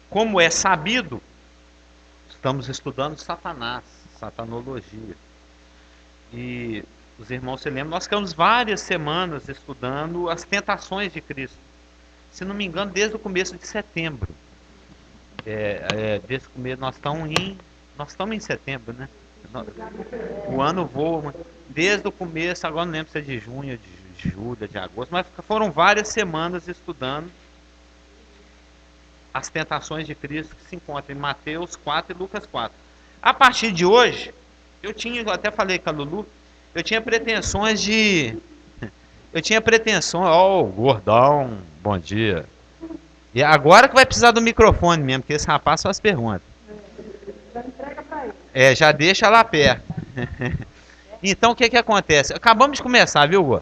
Como é sabido, estamos estudando Satanás, satanologia. E os irmãos se lembram, nós ficamos várias semanas estudando as tentações de Cristo. Se não me engano, desde o começo de setembro. Desde o começo, nós estamos em setembro, né? O ano voa, desde o começo, agora não lembro se é de junho, de julho, de agosto, mas foram várias semanas estudando as tentações de Cristo que se encontram em Mateus 4 e Lucas 4. A partir de hoje, eu até falei com a Lulu, eu tinha pretensões, ó, gordão, bom dia. E agora que vai precisar do microfone mesmo, porque esse rapaz faz perguntas. Já entrega para ele. Já deixa lá perto. Então o que acontece? Acabamos de começar, viu, Gô?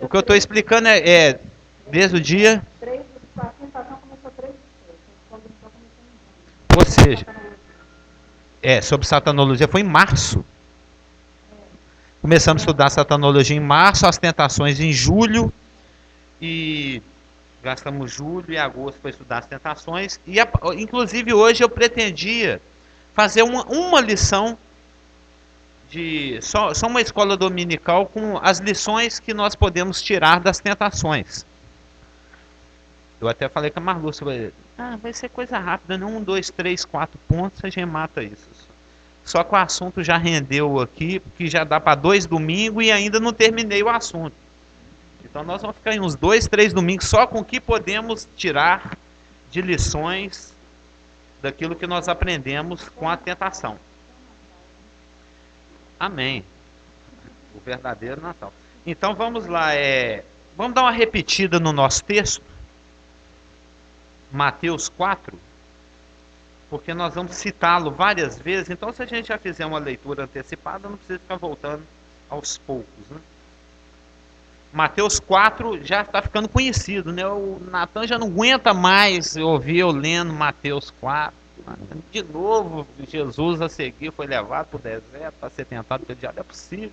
O que eu estou explicando é desde o dia 3 a tentação começou 3 ou seja, sobre satanologia foi em março. Começamos a estudar satanologia em março, as tentações em julho, e gastamos julho e agosto para estudar as tentações. E inclusive hoje eu pretendia fazer uma lição de só uma escola dominical com as lições que nós podemos tirar das tentações. Eu até falei com a Marlúcia, vai ser coisa rápida, não 1, 2, 3, 4 pontos, a gente mata isso. Só que o assunto já rendeu aqui, porque já dá para 2 domingos e ainda não terminei o assunto. Então nós vamos ficar em uns 2, 3 domingos só com o que podemos tirar de lições daquilo que nós aprendemos com a tentação. Amém. O verdadeiro Natal. Então vamos lá, vamos dar uma repetida no nosso texto. Mateus 4, porque nós vamos citá-lo várias vezes. Então se a gente já fizer uma leitura antecipada, não precisa ficar voltando aos poucos, né? Mateus 4 já está ficando conhecido, né? O Natan já não aguenta mais ouvir eu lendo Mateus 4. De novo, Jesus a seguir foi levado para o deserto para ser tentado pelo diabo. É possível.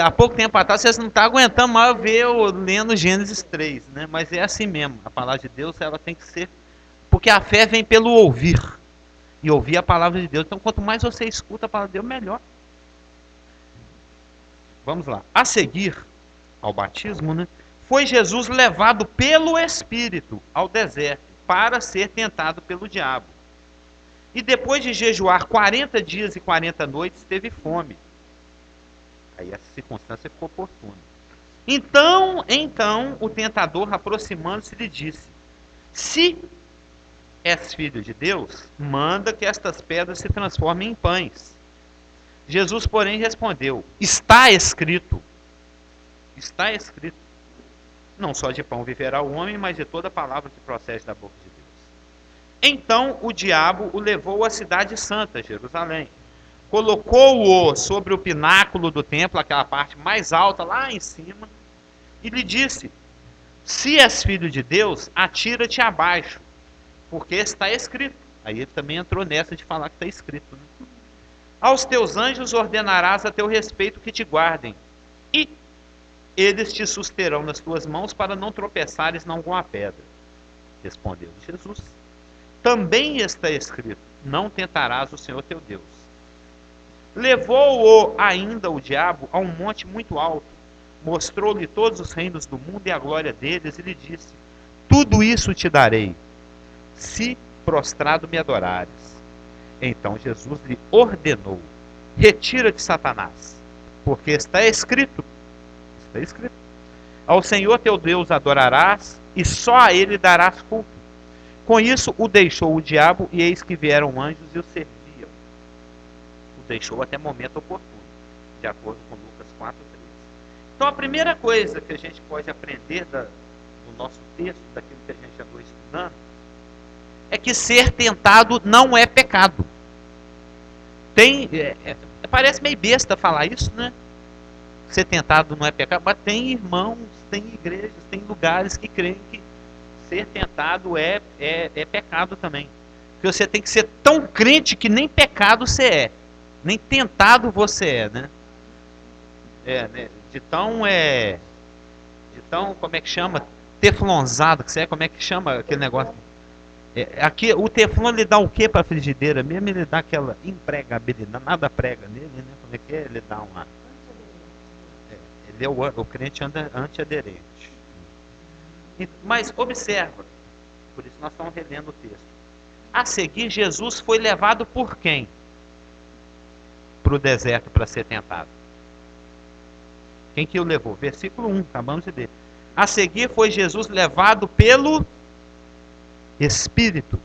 Há pouco tempo atrás, vocês não estão aguentando mais ver eu lendo Gênesis 3, né? Mas é assim mesmo. A palavra de Deus, ela tem que ser... Porque a fé vem pelo ouvir. E ouvir a palavra de Deus. Então, quanto mais você escuta a palavra de Deus, melhor. Vamos lá. A seguir ao batismo, né? Foi Jesus levado pelo Espírito ao deserto para ser tentado pelo diabo. E depois de jejuar 40 dias e 40 noites, teve fome. Aí essa circunstância ficou oportuna. Então o tentador, aproximando-se, lhe disse: se és filho de Deus, manda que estas pedras se transformem em pães. Jesus, porém, respondeu: está escrito, não só de pão viverá o homem, mas de toda palavra que procede da boca de Deus. Então o diabo o levou à cidade santa, Jerusalém. Colocou-o sobre o pináculo do templo, aquela parte mais alta lá em cima, e lhe disse: se és filho de Deus, atira-te abaixo, porque está escrito. Aí ele também entrou nessa de falar que está escrito, né? Aos teus anjos ordenarás a teu respeito que te guardem, e eles te susterão nas tuas mãos para não tropeçares em alguma pedra. Respondeu Jesus: também está escrito: não tentarás o Senhor teu Deus. Levou-o ainda o diabo a um monte muito alto, mostrou-lhe todos os reinos do mundo e a glória deles, e lhe disse: tudo isso te darei, se prostrado me adorares. Então Jesus lhe ordenou: retira-te, Satanás, porque está escrito, ao Senhor teu Deus adorarás, e só a ele darás culto. Com isso o deixou o diabo, e eis que vieram anjos e o serviam. O deixou até momento oportuno, de acordo com Lucas 4:13. Então a primeira coisa que a gente pode aprender do nosso texto, daquilo que a gente andou estudando, é que ser tentado não é pecado. Parece meio besta falar isso, né? Ser tentado não é pecado, mas tem irmãos, tem igrejas, tem lugares que creem que ser tentado é pecado também. Porque você tem que ser tão crente que nem pecado você é, nem tentado você é, né? Né? De tão, como é que chama? teflonzado, que você como é que chama aquele negócio? Aqui, o teflon ele dá o que para a frigideira mesmo? Ele dá aquela empregabilidade, nada prega nele, né? Como é que é? Ele dá uma... ele é o crente antiaderente. Mas observa, por isso nós estamos relendo o texto. A seguir, Jesus foi levado por quem? Para o deserto para ser tentado. Quem que o levou? Versículo 1, acabamos de ler. A seguir foi Jesus levado pelo Espírito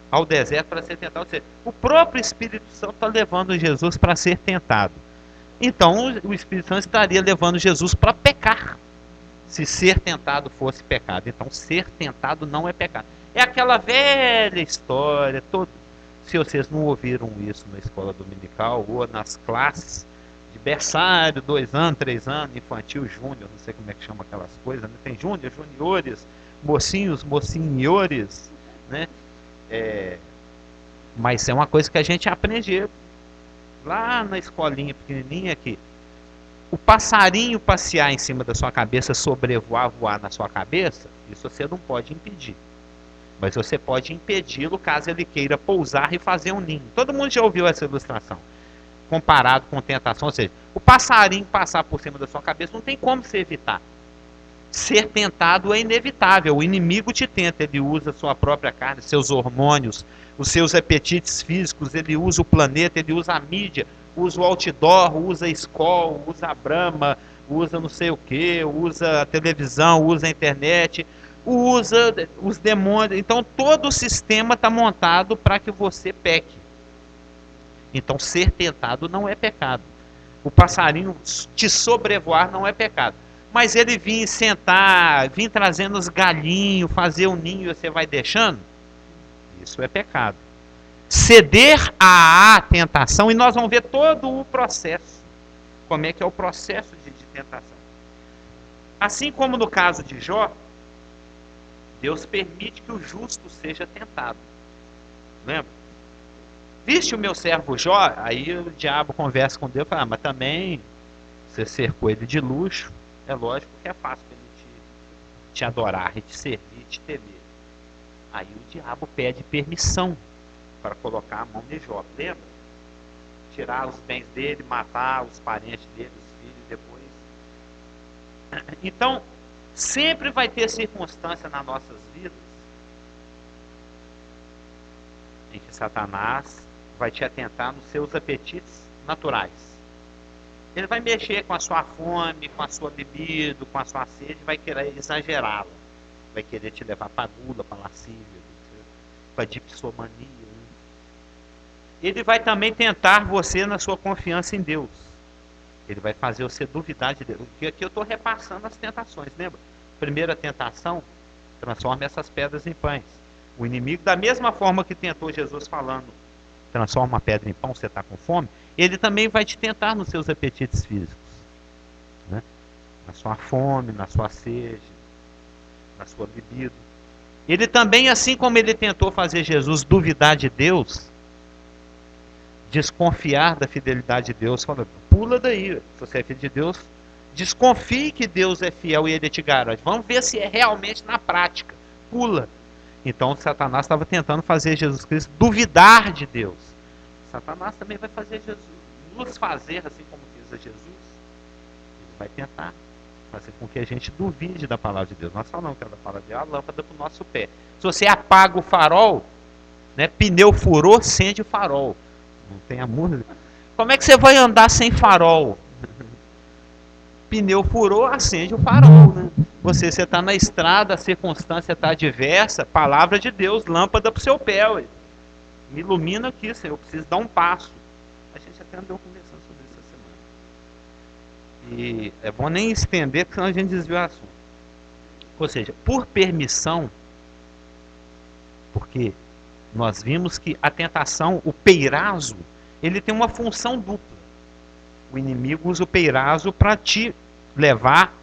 ao deserto para ser tentado. Ou seja, o próprio Espírito Santo está levando Jesus para ser tentado. Então o Espírito Santo estaria levando Jesus para pecar. Se ser tentado fosse pecado. Então ser tentado não é pecado. É aquela velha história. Se vocês não ouviram isso na escola dominical ou nas classes de berçário, 2 anos, 3 anos, infantil, júnior, não sei como é que chama aquelas coisas, né? Tem júnior, juniores, mocinhos, mocinhores, né? Mas é uma coisa que a gente aprende lá na escolinha pequenininha aqui. O passarinho passear em cima da sua cabeça, sobrevoar, voar na sua cabeça, isso você não pode impedir. Mas você pode impedi-lo caso ele queira pousar e fazer um ninho. Todo mundo já ouviu essa ilustração. Comparado com tentação, ou seja, o passarinho passar por cima da sua cabeça não tem como você evitar. Ser tentado é inevitável. O inimigo te tenta, ele usa a sua própria carne, seus hormônios, os seus apetites físicos, ele usa o planeta, ele usa a mídia, usa o outdoor, usa a escola, usa a Brahma, usa não sei o que, usa a televisão, usa a internet, usa os demônios. Então todo o sistema está montado para que você peque. Então ser tentado não é pecado. O passarinho te sobrevoar não é pecado. Mas ele vir sentar, vir trazendo os galinhos, fazer um ninho e você vai deixando, isso é pecado. Ceder à tentação, e nós vamos ver todo o processo. Como é que é o processo de tentação. Assim como no caso de Jó, Deus permite que o justo seja tentado. Lembra? Viste o meu servo Jó? Aí o diabo conversa com Deus e fala, mas também você cercou ele de luxo, é lógico que é fácil para ele te adorar, e te servir, te temer. Aí o diabo pede permissão para colocar a mão em Jó. Lembra? Tirar os bens dele, matar os parentes dele, os filhos depois. Então, sempre vai ter circunstância nas nossas vidas em que Satanás vai te atentar nos seus apetites naturais. Ele vai mexer com a sua fome, com a sua bebida, com a sua sede, vai querer exagerá-la. Vai querer te levar para a gula, para a lascívia, para a dipsomania. Ele vai também tentar você na sua confiança em Deus. Ele vai fazer você duvidar de Deus. Porque aqui eu estou repassando as tentações, lembra? Primeira tentação, transforma essas pedras em pães. O inimigo, da mesma forma que tentou Jesus falando, transforma uma pedra em pão, você está com fome, ele também vai te tentar nos seus apetites físicos, né? Na sua fome, na sua sede, na sua bebida. Ele também, assim como ele tentou fazer Jesus duvidar de Deus, desconfiar da fidelidade de Deus, falando, pula daí, se você é filho de Deus, desconfie que Deus é fiel e ele te garante. Vamos ver se é realmente na prática. Pula. Então Satanás estava tentando fazer Jesus Cristo duvidar de Deus. Satanás também vai fazer Jesus, nos fazer assim como fez a Jesus. Ele vai tentar fazer com que a gente duvide da palavra de Deus. Nós falamos que a palavra de Deus é a lâmpada para o nosso pé. Se você apaga o farol, né, pneu furou, acende o farol. Não tem a música. Como é que você vai andar sem farol? Pneu furou, acende o farol, né? Você está na estrada, a circunstância está adversa, palavra de Deus, lâmpada para o seu pé. Ué. Me ilumina aqui, Senhor, eu preciso dar um passo. A gente até andou conversando sobre isso essa semana. E é bom nem estender, porque senão a gente desvia o assunto. Ou seja, por permissão, porque nós vimos que a tentação, o peirazo, ele tem uma função dupla. O inimigo usa o peirazo para te levar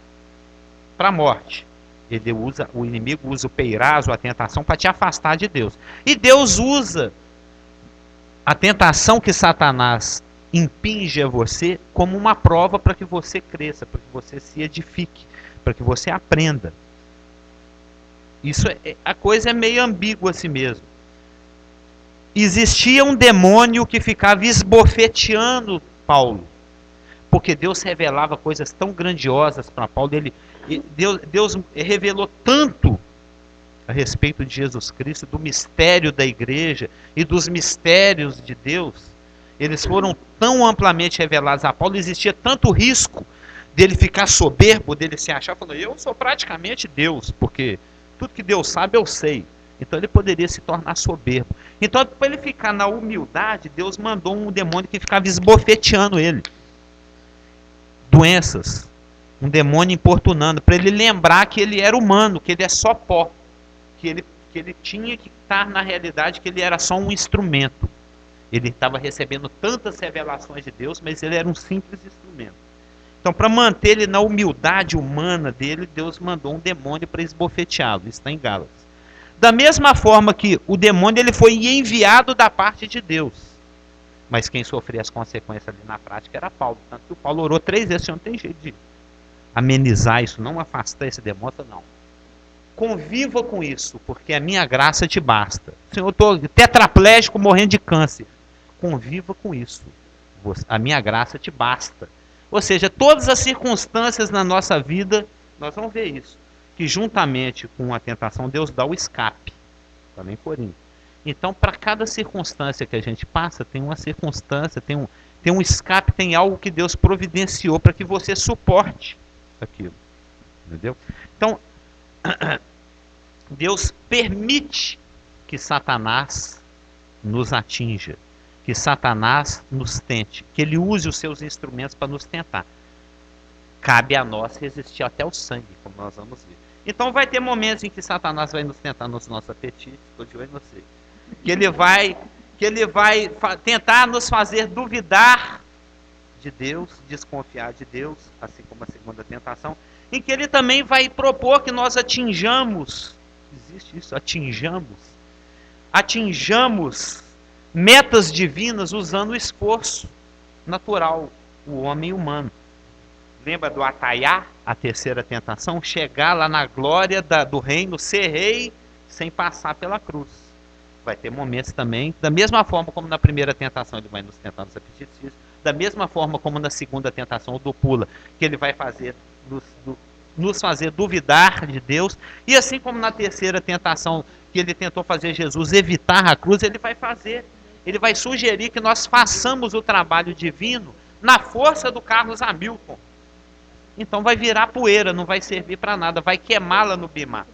para a morte. O inimigo usa o peirazo, a tentação, para te afastar de Deus. E Deus usa a tentação que Satanás impinge a você como uma prova para que você cresça, para que você se edifique, para que você aprenda. A coisa é meio ambígua assim mesmo. Existia um demônio que ficava esbofeteando Paulo, porque Deus revelava coisas tão grandiosas para Paulo. Deus revelou tanto a respeito de Jesus Cristo, do mistério da igreja e dos mistérios de Deus. Eles foram tão amplamente revelados a Paulo, existia tanto risco dele ficar soberbo, dele se achar, falando, eu sou praticamente Deus, porque tudo que Deus sabe eu sei. Então ele poderia se tornar soberbo. Então, para ele ficar na humildade, Deus mandou um demônio que ficava esbofeteando ele. Doenças. Um demônio importunando, para ele lembrar que ele era humano, que ele é só pó. Que ele tinha que estar na realidade, que ele era só um instrumento. Ele estava recebendo tantas revelações de Deus, mas ele era um simples instrumento. Então, para manter ele na humildade humana dele, Deus mandou um demônio para esbofeteá-lo. Isso está em Gálatas. Da mesma forma que o demônio ele foi enviado da parte de Deus. Mas quem sofria as consequências ali na prática era Paulo. Tanto que o Paulo orou 3 vezes, não tem jeito de amenizar isso, não afastar esse demônio, não. Conviva com isso, porque a minha graça te basta. Senhor, eu estou tetraplégico, morrendo de câncer. Conviva com isso. A minha graça te basta. Ou seja, todas as circunstâncias na nossa vida, nós vamos ver isso. Que juntamente com a tentação, Deus dá o escape. Também Coríntios. Então, para cada circunstância que a gente passa, tem uma circunstância, tem um escape, tem algo que Deus providenciou para que você suporte aquilo. Entendeu? Então, Deus permite que Satanás nos atinja, que Satanás nos tente, que ele use os seus instrumentos para nos tentar. Cabe a nós resistir até o sangue, como nós vamos ver. Então vai ter momentos em que Satanás vai nos tentar nos nossos apetites, estou de olho em você. Que ele vai tentar nos fazer duvidar de Deus, desconfiar de Deus, assim como a segunda tentação, em que ele também vai propor que nós atinjamos metas divinas usando o esforço natural, o homem humano. Lembra do Ataiá, a terceira tentação? Chegar lá na glória do reino, ser rei, sem passar pela cruz. Vai ter momentos também, da mesma forma como na primeira tentação ele vai nos tentar nos apetites físicos, da mesma forma como na segunda tentação, o do pula, que ele vai fazer nos fazer duvidar de Deus, e assim como na terceira tentação, que ele tentou fazer Jesus evitar a cruz, ele vai sugerir que nós façamos o trabalho divino na força do Carlos Hamilton. Então vai virar poeira, não vai servir para nada, vai queimá-la no bimar.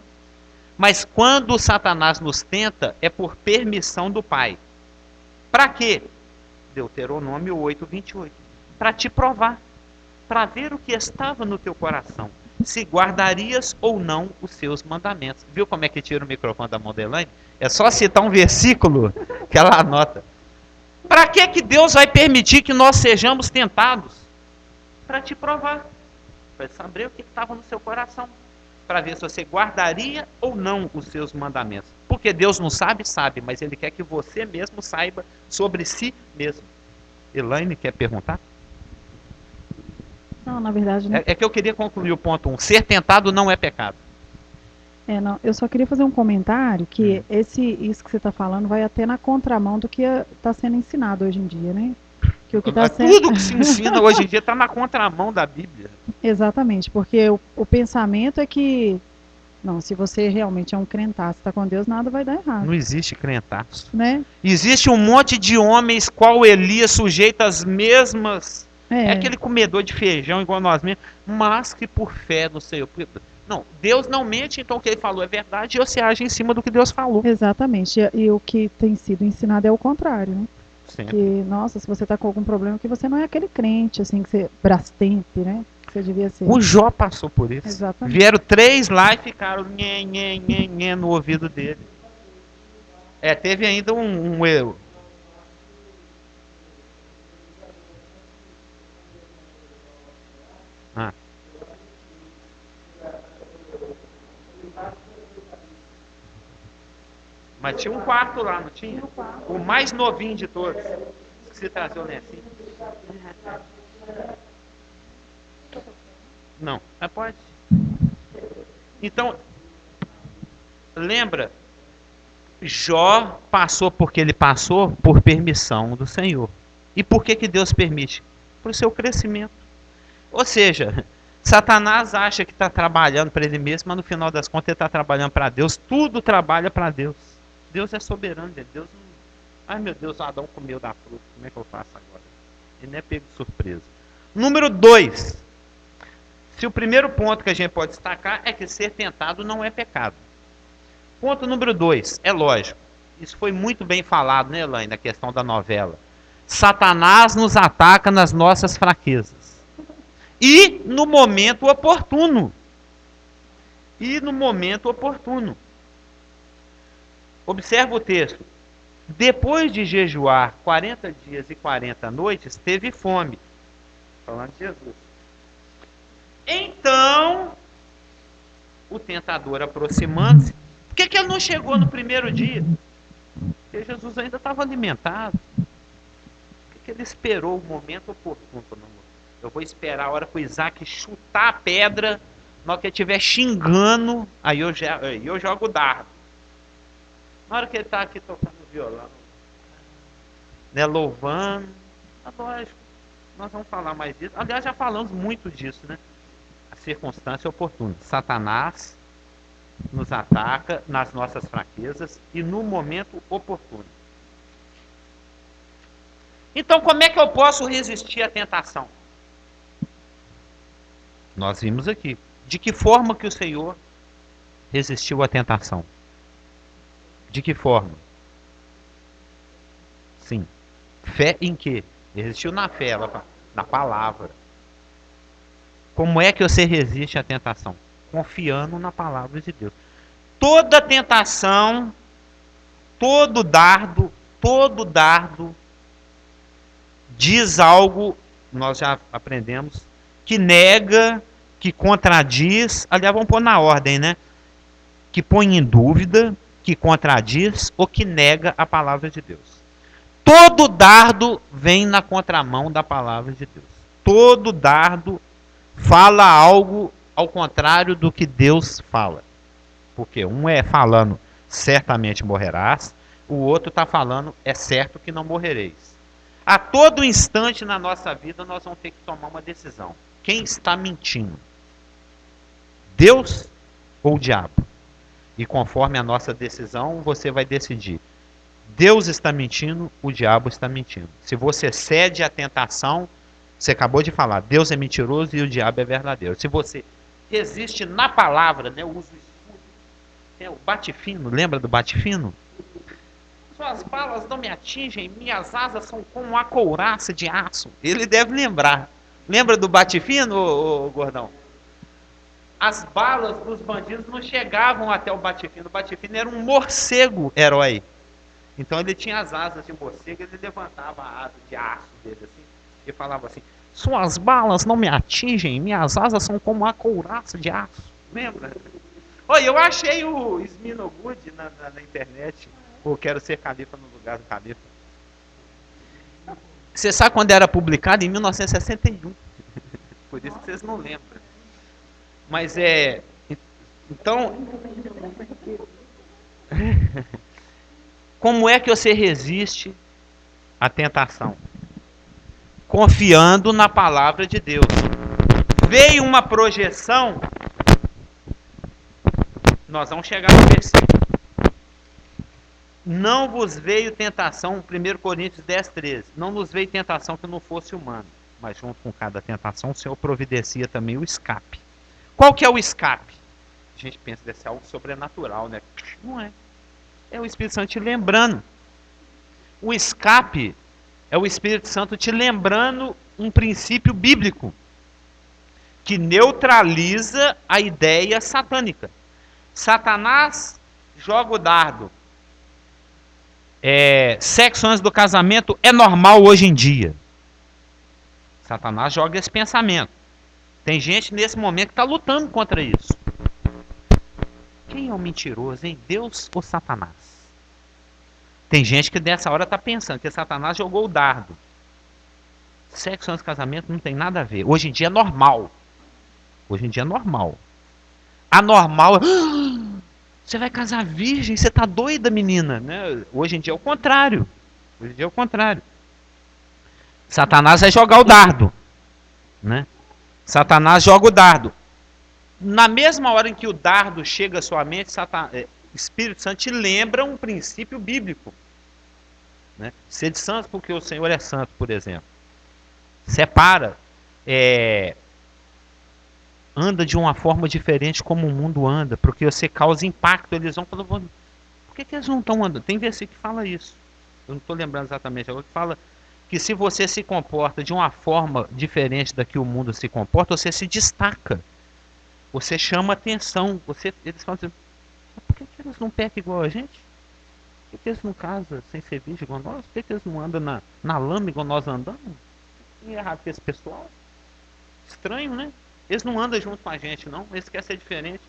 Mas quando Satanás nos tenta, é por permissão do Pai. Para quê? Deuteronômio 8:28. Para te provar, para ver o que estava no teu coração, se guardarias ou não os seus mandamentos. Viu como é que tira o microfone da mão da Elaine? É só citar um versículo que ela anota. Para que Deus vai permitir que nós sejamos tentados? Para te provar. Para saber o que estava no seu coração. Para ver se você guardaria ou não os seus mandamentos. Porque Deus não sabe, sabe, mas Ele quer que você mesmo saiba sobre si mesmo. Elaine, quer perguntar? Não, na verdade não. É que eu queria concluir o ponto 1. Ser tentado não é pecado. Não, eu só queria fazer um comentário que isso que você está falando vai até na contramão do que está sendo ensinado hoje em dia, né? Que o que tá sendo... Tudo que se ensina hoje em dia está na contramão da Bíblia. Exatamente, porque o pensamento é que, não, se você realmente é um crentaço, está com Deus, nada vai dar errado. Não existe crentaço. Né? Existe um monte de homens, qual Elias, sujeito às mesmas... É aquele comedor de feijão igual nós mesmos, mas que por fé no Senhor. Não, Deus não mente, então o que Ele falou é verdade e você age em cima do que Deus falou. Exatamente, e o que tem sido ensinado é o contrário, né? Sempre. Que, nossa, se você está com algum problema, que você não é aquele crente, assim, que você brastemp, né? Que você devia ser. O Jó passou por isso. Exatamente. Vieram 3 lá e ficaram nhe, no ouvido dele. Teve ainda um erro. Mas tinha um quarto lá, não tinha? O mais novinho de todos. Esqueci de trazer o Nessinho. Não, mas pode. Então, lembra, Jó passou porque ele passou por permissão do Senhor. E por que Deus permite? Para o seu crescimento. Ou seja, Satanás acha que está trabalhando para ele mesmo, mas no final das contas ele está trabalhando para Deus. Tudo trabalha para Deus. Deus é soberano. Deus não... Ai meu Deus, o Adão comeu da fruta. Como é que eu faço agora? Ele não é pego de surpresa. Número 2. Se o primeiro ponto que a gente pode destacar é que ser tentado não é pecado. Ponto número 2, é lógico. Isso foi muito bem falado, né, Elaine, na questão da novela. Satanás nos ataca nas nossas fraquezas. E no momento oportuno. Observa o texto. Depois de jejuar 40 dias e 40 noites, teve fome. Falando de Jesus. Então, o tentador aproximando-se. Por que ele não chegou no primeiro dia? Porque Jesus ainda estava alimentado. Por que ele esperou o momento oportuno? Eu vou esperar a hora que o Isaac chutar a pedra, na hora que ele estiver xingando, aí eu jogo o dardo. Na hora que ele está aqui tocando violão, né, louvando, é lógico, nós vamos falar mais disso. Aliás, já falamos muito disso, né? A circunstância oportuna. Satanás nos ataca nas nossas fraquezas e no momento oportuno. Então, como é que eu posso resistir à tentação? Nós vimos aqui. De que forma que o Senhor resistiu à tentação? De que forma? Sim. Fé em quê? Resistiu na fé, na palavra. Como é que você resiste à tentação? Confiando na palavra de Deus. Toda tentação, todo dardo diz algo, nós já aprendemos, que nega, que contradiz, aliás, vamos pôr na ordem, né? Que põe em dúvida, que contradiz ou que nega a palavra de Deus. Todo dardo vem na contramão da palavra de Deus. Todo dardo fala algo ao contrário do que Deus fala. Porque um é falando, certamente morrerás, o outro está falando, é certo que não morrereis. A todo instante na nossa vida nós vamos ter que tomar uma decisão. Quem está mentindo? Deus ou o diabo? E conforme a nossa decisão, você vai decidir. Deus está mentindo, o diabo está mentindo. Se você cede à tentação, você acabou de falar, Deus é mentiroso e o diabo é verdadeiro. Se você resiste na palavra, né, uso o bate-fino, lembra do bate-fino? Suas balas não me atingem, minhas asas são como uma couraça de aço. Ele deve lembrar. Lembra do bate-fino, ô gordão? As balas dos bandidos não chegavam até o bate-fino. O bate-fino era um morcego herói. Então ele tinha as asas de morcego, ele levantava a asa de aço dele assim, e falava assim, suas balas não me atingem, minhas asas são como uma couraça de aço. Lembra? Olha, eu achei o Sminogood na internet. Ou Quero Ser Califa no Lugar do Califa. Você sabe quando era publicado? Em 1961. Por isso que vocês não lembram. Mas então, como é que você resiste à tentação? Confiando na palavra de Deus. Veio uma projeção, nós vamos chegar no versículo. Não vos veio tentação, 1 Coríntios 10, 13. Não nos veio tentação que não fosse humano, mas junto com cada tentação o Senhor providencia também o escape. Qual que é o escape? A gente pensa deve ser algo sobrenatural, né? Não é. É o Espírito Santo te lembrando. O escape é o Espírito Santo te lembrando um princípio bíblico que neutraliza a ideia satânica. Satanás joga o dardo. Sexo antes do casamento é normal hoje em dia. Satanás joga esse pensamento. Tem gente nesse momento que está lutando contra isso. Quem é o mentiroso, hein? Deus ou Satanás? Tem gente que nessa hora está pensando que Satanás jogou o dardo. Sexo antes do casamento não tem nada a ver. Hoje em dia é normal. Hoje em dia é normal. Anormal é... Você vai casar virgem? Você tá doida, menina? Né? Hoje em dia é o contrário. Hoje em dia é o contrário. Satanás vai jogar o dardo. Né? Satanás joga o dardo. Na mesma hora em que o dardo chega à sua mente, o Espírito Santo te lembra um princípio bíblico. Né? Sede santo porque o Senhor é santo, por exemplo. Separa. Anda de uma forma diferente como o mundo anda, porque você causa impacto. Eles vão falar, por que eles não estão andando? Tem versículo que fala isso. Eu não estou lembrando exatamente agora, que fala que se você se comporta de uma forma diferente da que o mundo se comporta, você se destaca. Você chama atenção. Eles falam assim, por que eles não pecam igual a gente? Por que eles não casam sem ser virgem igual nós? Por que eles não andam na lama igual nós andamos? E é errado com esse pessoal? Estranho, né? Eles não andam junto com a gente, não. Eles querem ser diferente.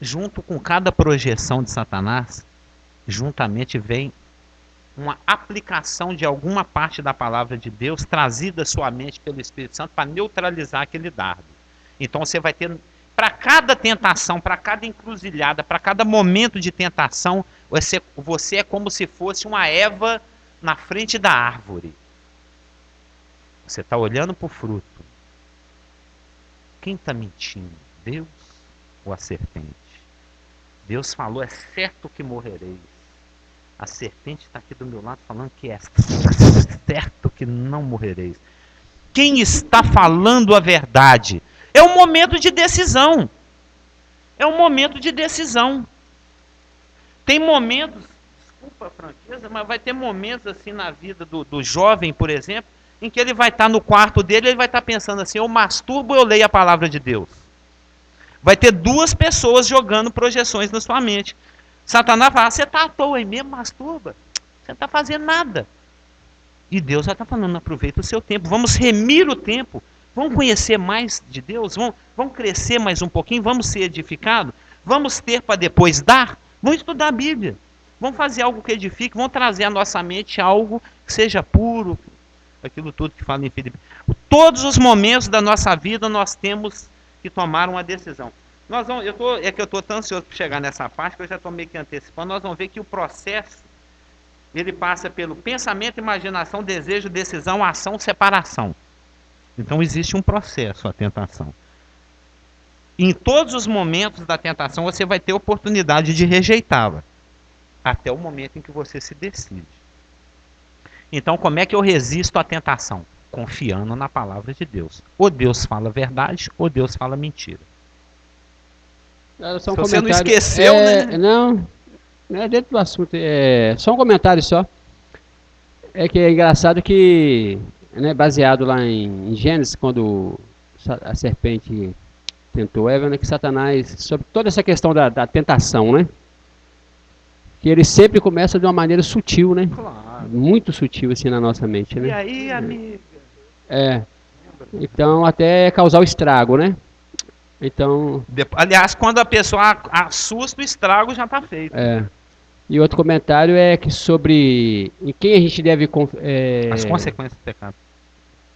Junto com cada projeção de Satanás, juntamente vem uma aplicação de alguma parte da palavra de Deus trazida à sua mente pelo Espírito Santo para neutralizar aquele dardo. Então você vai ter, para cada tentação, para cada encruzilhada, para cada momento de tentação, você é como se fosse uma Eva na frente da árvore. Você está olhando para o fruto. Quem está mentindo? Deus ou a serpente? Deus falou, é certo que morrereis. A serpente está aqui do meu lado falando que é certo que não morrereis. Quem está falando a verdade? É um momento de decisão. É um momento de decisão. Tem momentos, desculpa a franqueza, mas vai ter momentos assim na vida do jovem, por exemplo, em que ele vai estar no quarto dele, ele vai estar pensando assim, eu masturbo ou eu leio a palavra de Deus? Vai ter duas pessoas jogando projeções na sua mente. Satanás fala, você está à toa aí mesmo, masturba? Você não está fazendo nada. E Deus já está falando, aproveita o seu tempo, vamos remir o tempo, vamos conhecer mais de Deus, vamos crescer mais um pouquinho, vamos ser edificados, vamos ter para depois dar, vamos estudar a Bíblia, vamos fazer algo que edifique, vamos trazer à nossa mente algo que seja puro, aquilo tudo que fala em Filipe. Todos os momentos da nossa vida nós temos que tomar uma decisão. Eu estou tão ansioso para chegar nessa parte que eu já estou meio que antecipando. Nós vamos ver que o processo ele passa pelo pensamento, imaginação, desejo, decisão, ação, separação. Então existe um processo, a tentação. Em todos os momentos da tentação você vai ter oportunidade de rejeitá-la, até o momento em que você se decide. Então, como é que eu resisto à tentação? Confiando na palavra de Deus. Ou Deus fala verdade, ou Deus fala mentira. Se você não esqueceu, né? Não é dentro do assunto. Só um comentário só. É que é engraçado que, né, baseado lá em Gênesis, quando a serpente tentou Eva, né, que Satanás, sobre toda essa questão da tentação, né? Que ele sempre começa de uma maneira sutil, né? Claro. Muito sutil assim na nossa mente, né? E aí, amiga? Então até causar o estrago, né? Então. Aliás, quando a pessoa assusta, o estrago já está feito. E outro comentário é que sobre em quem a gente deve as consequências do pecado.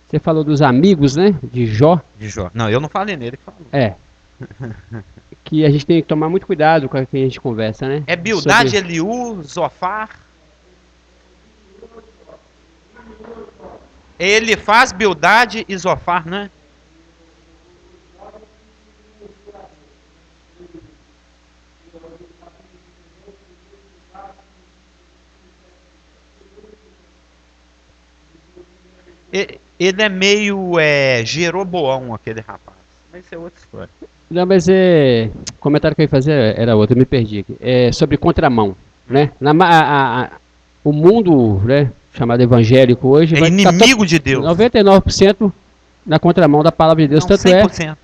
Você falou dos amigos, né? De Jó. Não, eu não falei nele que falou. Que a gente tem que tomar muito cuidado com quem a gente conversa, né? É Bildade, Eliú, Zofar. Ele faz Bildade e Zofar, né? Ele é meio Jeroboão, aquele rapaz. Mas isso é outra história. Não, mas o comentário que eu ia fazer era outro, eu me perdi aqui. Sobre contramão, né? O mundo, né, chamado evangélico hoje... É inimigo de Deus. 99% na contramão da palavra de Deus. Não, tanto 100%.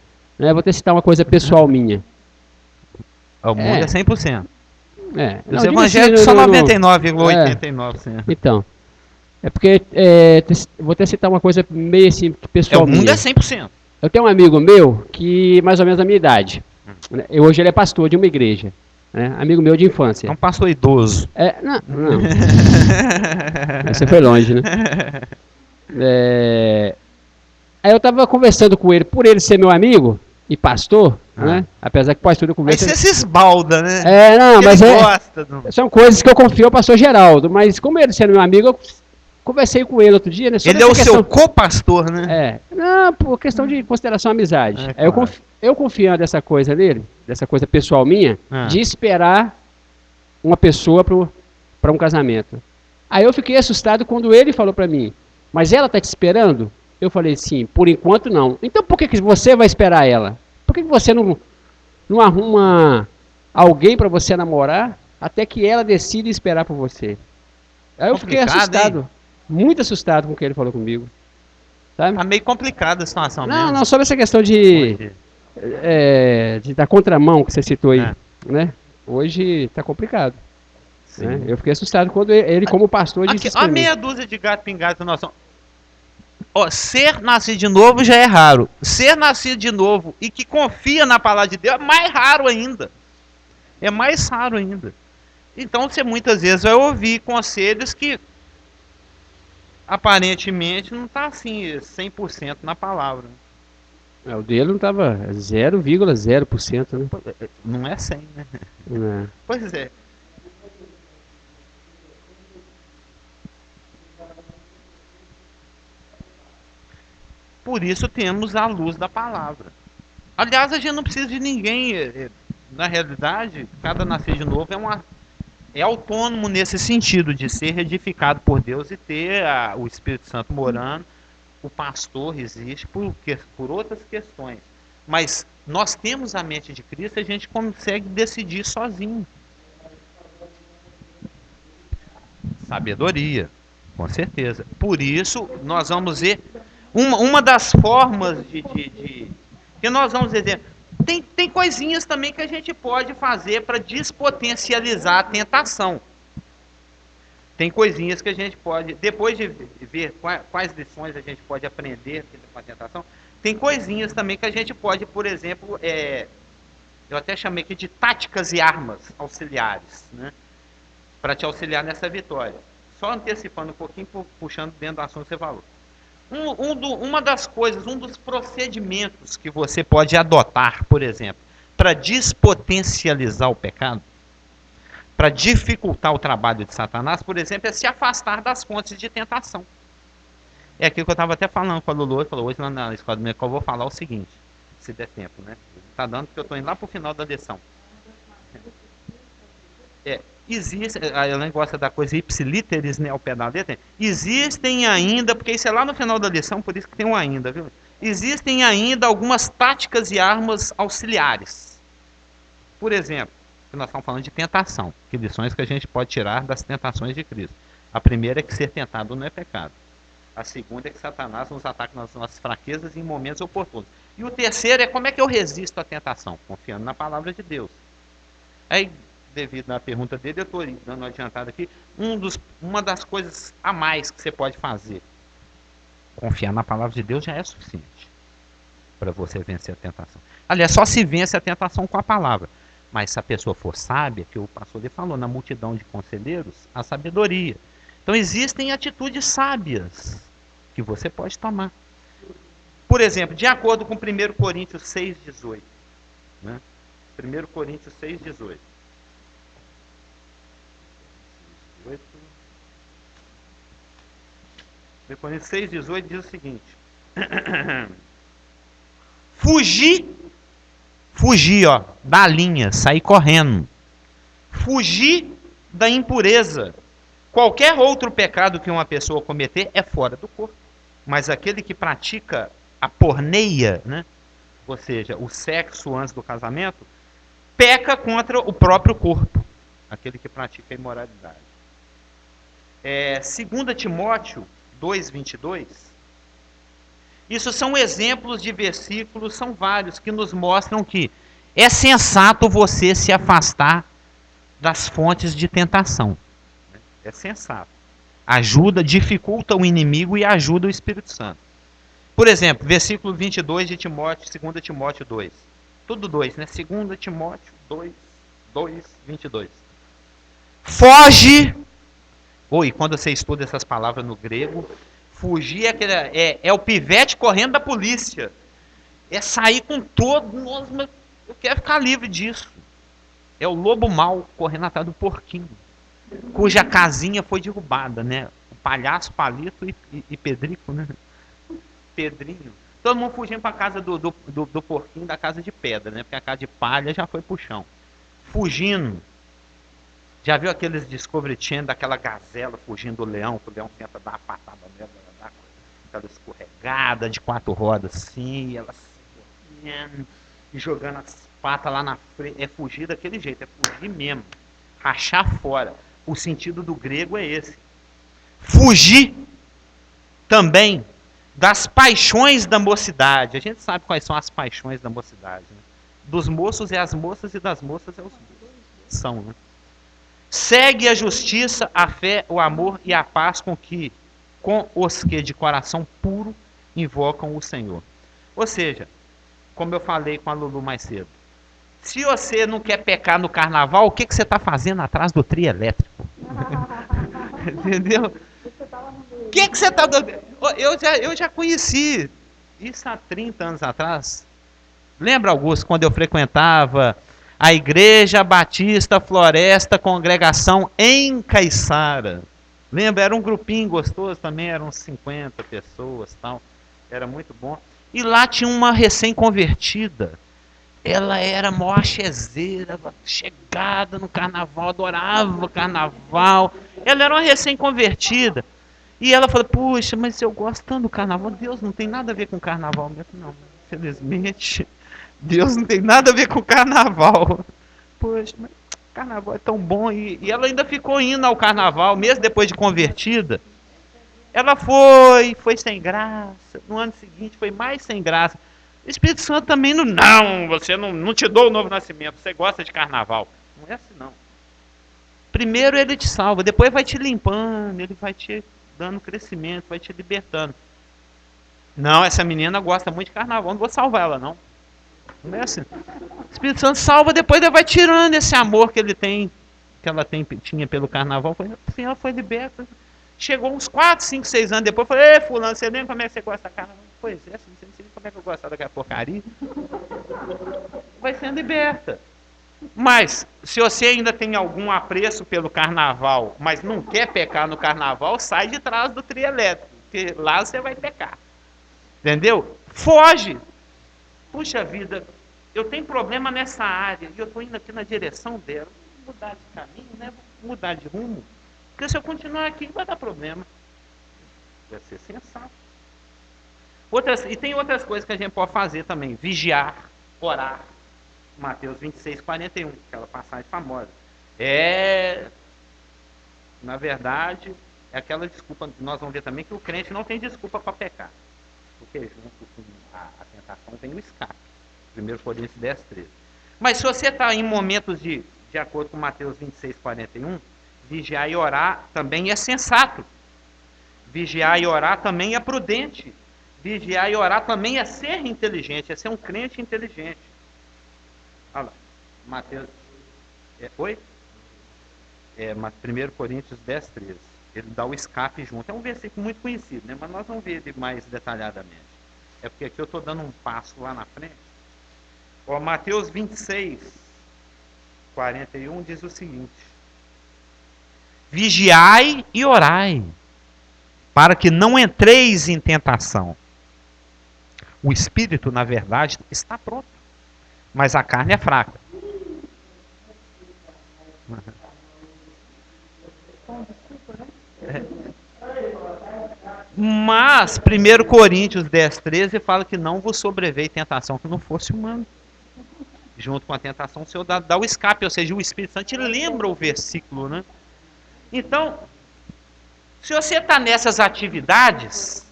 Vou te citar uma coisa pessoal minha. O mundo é 100%. Os Não, evangélicos são 99,89%. Então, é porque vou até citar uma coisa meio assim, pessoal minha. O mundo é 100%. Eu tenho um amigo meu que mais ou menos da minha idade. Hoje ele é pastor de uma igreja. Né? Amigo meu de infância. É um pastor idoso. Não. Você foi longe, né? Aí eu estava conversando com ele, por ele ser meu amigo e pastor, né? Apesar que o pastor da Aí conversa... você se esbalda, né? Não, Porque mas ele gosta são coisas que eu confio ao pastor Geraldo, mas como ele sendo meu amigo, eu conversei com ele outro dia, né? Ele é o seu co-pastor, né? Não, por questão de consideração amizade. Aí claro. eu confiando dessa coisa dele, dessa coisa pessoal minha, de esperar uma pessoa para um casamento. Aí eu fiquei assustado quando ele falou para mim, mas ela tá te esperando? Eu falei, sim, por enquanto não. Então por que você vai esperar ela? Por que você não arruma alguém para você namorar até que ela decida esperar por você? Aí eu fiquei assustado, hein? Muito assustado com o que ele falou comigo. Sabe? Tá meio complicada a situação mesmo. Não, sobre essa questão de da contramão que você citou aí, né? Hoje tá complicado. Né? Eu fiquei assustado quando ele, como pastor, disse isso pra mim. Meia dúzia de gato pingado da noção. Ser nascido de novo já é raro. Ser nascido de novo e que confia na palavra de Deus é mais raro ainda. É mais raro ainda. Então você muitas vezes vai ouvir conselhos que aparentemente não está assim 100% na palavra. O dele não estava 0,0%, né? Não é 100, né? Pois é. Por isso temos a luz da palavra. Aliás, a gente não precisa de ninguém. Na realidade, cada nascer de novo é autônomo nesse sentido de ser edificado por Deus e ter o Espírito Santo morando. O pastor existe por outras questões. Mas nós temos a mente de Cristo e a gente consegue decidir sozinho. Sabedoria, com certeza. Por isso, nós vamos ver uma das formas que nós vamos ver. Tem coisinhas também que a gente pode fazer para despotencializar a tentação. Tem coisinhas que a gente pode, depois de ver quais lições a gente pode aprender com a tentação, tem coisinhas também que a gente pode, por exemplo, eu até chamei aqui de táticas e armas auxiliares, né? Para te auxiliar nessa vitória. Só antecipando um pouquinho, puxando dentro do assunto que você falou. Uma das coisas, um dos procedimentos que você pode adotar, por exemplo, para despotencializar o pecado, para dificultar o trabalho de Satanás, por exemplo, é se afastar das fontes de tentação. É aquilo que eu estava até falando com a Lulu, ele falou hoje lá na escola do meu, que eu vou falar o seguinte, se der tempo, né? Está dando porque eu estou indo lá para o final da lição. Existe, ela gosta da coisa ipsiliteris, né, ao pé da letra. Existem ainda, porque isso é lá no final da lição, por isso que tem um ainda, viu? Existem ainda algumas táticas e armas auxiliares. Por exemplo, nós estamos falando de tentação, que lições que a gente pode tirar das tentações de Cristo. A primeira é que ser tentado não é pecado. A segunda é que Satanás nos ataca nas nossas fraquezas em momentos oportunos. E o terceiro é como é que eu resisto à tentação, confiando na palavra de Deus. Aí, devido à pergunta dele, eu estou dando uma adiantada aqui. Uma das coisas a mais que você pode fazer, confiar na palavra de Deus já é suficiente para você vencer a tentação. Aliás, só se vence a tentação com a palavra. Mas se a pessoa for sábia, que o pastor lhe falou, na multidão de conselheiros, a sabedoria. Então existem atitudes sábias que você pode tomar. Por exemplo, de acordo com 1 Coríntios 6,18. Né? 1 Coríntios 6,18. 1 Coríntios 6,18 diz o seguinte. Fugir, ó, da linha, sair correndo. Fugir da impureza. Qualquer outro pecado que uma pessoa cometer é fora do corpo. Mas aquele que pratica a porneia, né? Ou seja, o sexo antes do casamento, peca contra o próprio corpo. Aquele que pratica a imoralidade. 2 Timóteo 2,22. Isso são exemplos de versículos, são vários, que nos mostram que é sensato você se afastar das fontes de tentação. É sensato. Ajuda, dificulta o inimigo e ajuda o Espírito Santo. Por exemplo, versículo 22 de Timóteo, 2 Timóteo 2. Tudo 2, né? 2 Timóteo 2, 22. Foge. E quando você estuda essas palavras no grego, fugir é o pivete correndo da polícia. É sair com todo. Eu quero ficar livre disso. É o lobo mau correndo atrás do porquinho, cuja casinha foi derrubada, né? O palhaço, palito e Pedrico, né? Pedrinho. Todo mundo fugindo para a casa do porquinho, da casa de pedra, né? Porque a casa de palha já foi pro chão. Fugindo. Já viu aqueles Discovery Channel daquela gazela fugindo do leão, que o leão tenta dar uma patada nela, ela dá aquela escorregada de 4 rodas assim, e ela se e jogando as patas lá na frente. É fugir daquele jeito, é fugir mesmo. Rachar fora. O sentido do grego é esse. Fugir também das paixões da mocidade. A gente sabe quais são as paixões da mocidade. Né? Dos moços é as moças e das moças é os moços. São, né? Segue a justiça, a fé, o amor e a paz com os que de coração puro invocam o Senhor. Ou seja, como eu falei com a Lulu mais cedo, se você não quer pecar no carnaval, o que você está fazendo atrás do trio elétrico? Entendeu? O que você está... Eu já conheci isso há 30 anos atrás. Lembra, Augusto, quando eu frequentava a Igreja Batista Floresta Congregação em Caiçara? Lembra? Era um grupinho gostoso também, eram 50 pessoas, tal. Era muito bom. E lá tinha uma recém-convertida. Ela era mó achezeira, chegada no carnaval, adorava o carnaval. Ela era uma recém-convertida. E ela falou, puxa, mas eu gosto tanto do carnaval. Deus não tem nada a ver com carnaval mesmo. Não, infelizmente, Deus não tem nada a ver com carnaval. Poxa, mas carnaval é tão bom. E ela ainda ficou indo ao carnaval, mesmo depois de convertida. Ela foi sem graça. No ano seguinte foi mais sem graça. O Espírito Santo também não, você não te dou o novo nascimento, você gosta de carnaval. Não é assim não. Primeiro ele te salva, depois vai te limpando, ele vai te dando crescimento, vai te libertando. Não, essa menina gosta muito de carnaval, não vou salvar ela não. Não é assim. O Espírito Santo salva, depois ele vai tirando esse amor que ele tem, tinha pelo carnaval, ela foi liberta. Chegou uns 4, 5, 6 anos depois, falei, ei, fulano, você lembra como é que você gosta da carnaval? Pois é, você não sei como é que eu gosto daquela porcaria. Vai sendo liberta. Mas, se você ainda tem algum apreço pelo carnaval, mas não quer pecar no carnaval, sai de trás do trio elétrico, porque lá você vai pecar. Entendeu? Foge. Puxa vida, eu tenho problema nessa área, e eu estou indo aqui na direção dela. Vou mudar de caminho, né? Vou mudar de rumo. Porque se eu continuar aqui, vai dar problema. Vai ser sensato. E tem outras coisas que a gente pode fazer também. Vigiar, orar. Mateus 26, 41, aquela passagem famosa. Na verdade, é aquela desculpa, nós vamos ver também que o crente não tem desculpa para pecar. Porque junto com a tentação vem o escape. 1 Coríntios 10, 13. Mas se você está em momentos de acordo com Mateus 26, 41, vigiar e orar também é sensato. Vigiar e orar também é prudente. Vigiar e orar também é ser inteligente, é ser um crente inteligente. Olha lá, Mateus. Oi? 1 Coríntios 10, 13. Ele dá o escape junto. É um versículo muito conhecido, né? Mas nós vamos ver ele mais detalhadamente. É porque aqui eu estou dando um passo lá na frente. Mateus 26, 41 diz o seguinte: vigiai e orai, para que não entreis em tentação. O espírito, na verdade, está pronto, mas a carne é fraca. Mas 1 Coríntios 10, 13 fala que não vos sobreveio tentação que não fosse humana. Junto com a tentação, o Senhor dá o escape, ou seja, o Espírito Santo te lembra o versículo, né? Então, se você está nessas atividades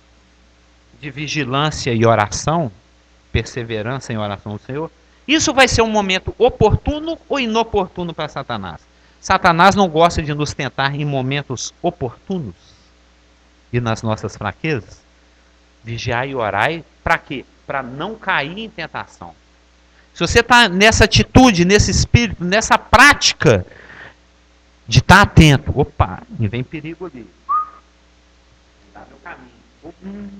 de vigilância e oração, perseverança em oração ao Senhor, isso vai ser um momento oportuno ou inoportuno para Satanás? Satanás não gosta de nos tentar em momentos oportunos e nas nossas fraquezas. Vigiar e orar, para quê? Para não cair em tentação. Se você está nessa atitude, nesse espírito, nessa prática de estar atento, opa, me vem perigo ali. Dá meu caminho.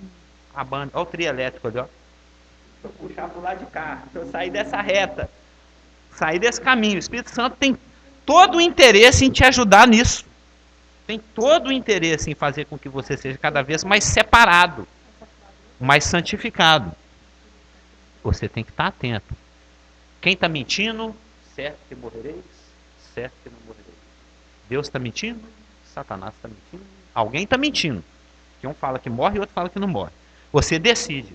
A banda, olha o trio elétrico ali, ó. Se eu puxar pro lado de cá, se eu sair dessa reta, sair desse caminho. O Espírito Santo tem todo o interesse em te ajudar nisso. Tem todo o interesse em fazer com que você seja cada vez mais separado, mais santificado. Você tem que estar atento. Quem está mentindo, certo que morrereis, certo que não morrereis. Deus está mentindo, Satanás está mentindo, alguém está mentindo. Que um fala que morre e outro fala que não morre. Você decide.